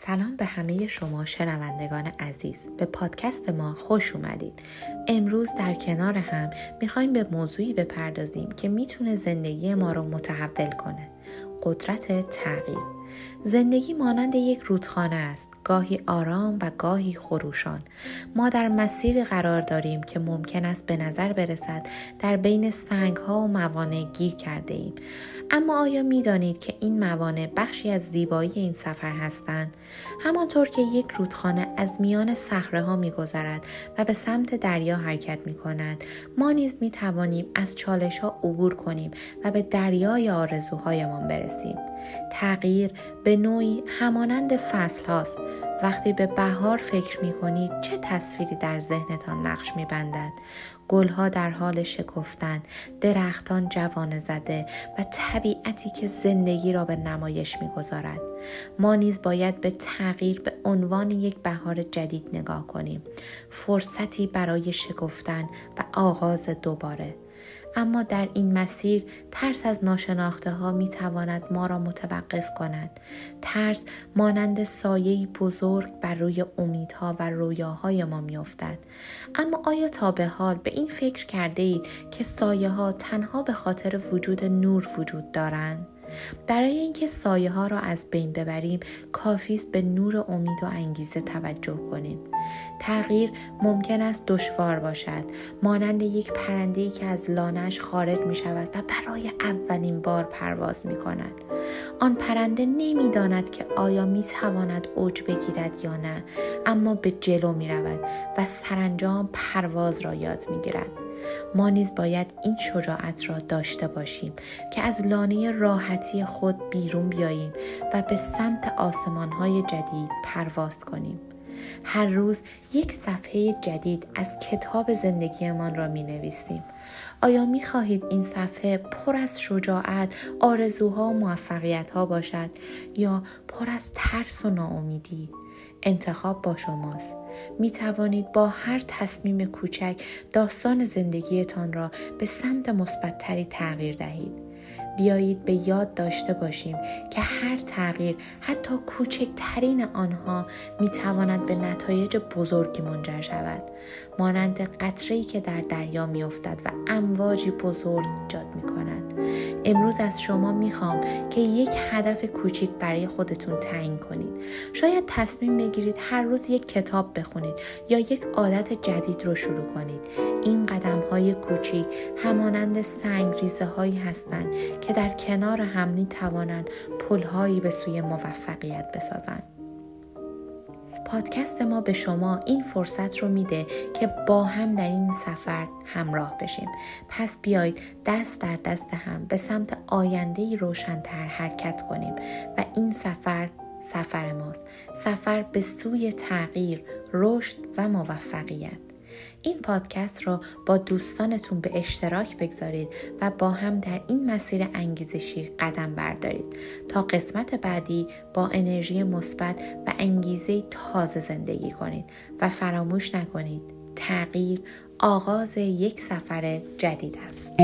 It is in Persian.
سلام به همه شما شنوندگان عزیز. به پادکست ما خوش اومدید. امروز در کنار هم میخوایم به موضوعی بپردازیم که میتونه زندگی ما رو متحول کنه. قدرت تغییر. زندگی مانند یک رودخانه است، گاهی آرام و گاهی خروشان. ما در مسیری قرار داریم که ممکن است به نظر برسد در بین سنگ‌ها و موانع گیر کرده ایم. اما آیا می‌دانید که این موانع بخشی از زیبایی این سفر هستند؟ همانطور که یک رودخانه از میان صخره‌ها می‌گذرد و به سمت دریا حرکت می‌کند، ما نیز می‌توانیم از چالش‌ها عبور کنیم و به دریای آرزوهایمان برسیم. تغییر به نوعی همانند فصل هاست. وقتی به بهار فکر می کنید چه تصویری در ذهنتان نقش می بندد؟ گلها در حال شکفتن، درختان جوانه زده و طبیعتی که زندگی را به نمایش می گذارد. ما نیز باید به تغییر به عنوان یک بهار جدید نگاه کنیم. فرصتی برای شکفتن و آغاز دوباره. اما در این مسیر ترس از ناشناخته ها می تواند ما را متوقف کند. ترس مانند سایه‌ای بزرگ بر روی امیدها و رویاهای ما می افتد. اما آیا تا به حال به این فکر کرده اید که سایه ها تنها به خاطر وجود نور وجود دارند؟ برای اینکه سایه ها را از بین ببریم کافی است به نور امید و انگیزه توجه کنیم. تغییر ممکن است دشوار باشد، مانند یک پرنده‌ای که از لانه‌اش خارج می شود و برای اولین بار پرواز می کند. آن پرنده نمی داند که آیا می تواند اوج بگیرد یا نه، اما به جلو می رود و سرانجام پرواز را یاد می گیرد. ما نیز باید این شجاعت را داشته باشیم که از لانه راحتی خود بیرون بیاییم و به سمت آسمان‌های جدید پرواز کنیم. هر روز یک صفحه جدید از کتاب زندگیمان را می‌نویسیم. آیا می‌خواهید این صفحه پر از شجاعت، آرزوها و موفقیت‌ها باشد یا پر از ترس و ناامیدی؟ انتخاب با شماست. می توانید با هر تصمیم کوچک داستان زندگیتان را به سمت مثبت‌تری تغییر دهید. بیایید به یاد داشته باشیم که هر تغییر، حتی کوچکترین آنها، می تواند به نتایج بزرگی منجر شود. مانند قطره‌ای که در دریا می افتد و امواجی بزرگ ایجاد می کند. امروز از شما می خوام که یک هدف کوچیک برای خودتون تعیین کنید. شاید تصمیم بگیرید هر روز یک کتاب بخونید یا یک عادت جدید رو شروع کنید. این قدم‌های کوچیک همانند سنگریزه هایی هستند که در کنار هم می توانند پل‌هایی به سوی موفقیت بسازند. پادکست ما به شما این فرصت رو میده که با هم در این سفر همراه بشیم. پس بیایید دست در دست هم به سمت آینده‌ای روشن‌تر حرکت کنیم و این سفر ماست. سفر به سوی تغییر، رشد و موفقیت. این پادکست را با دوستانتون به اشتراک بگذارید و با هم در این مسیر انگیزشی قدم بردارید تا قسمت بعدی با انرژی مثبت و انگیزه تازه زندگی کنید و فراموش نکنید تغییر آغاز یک سفر جدید است.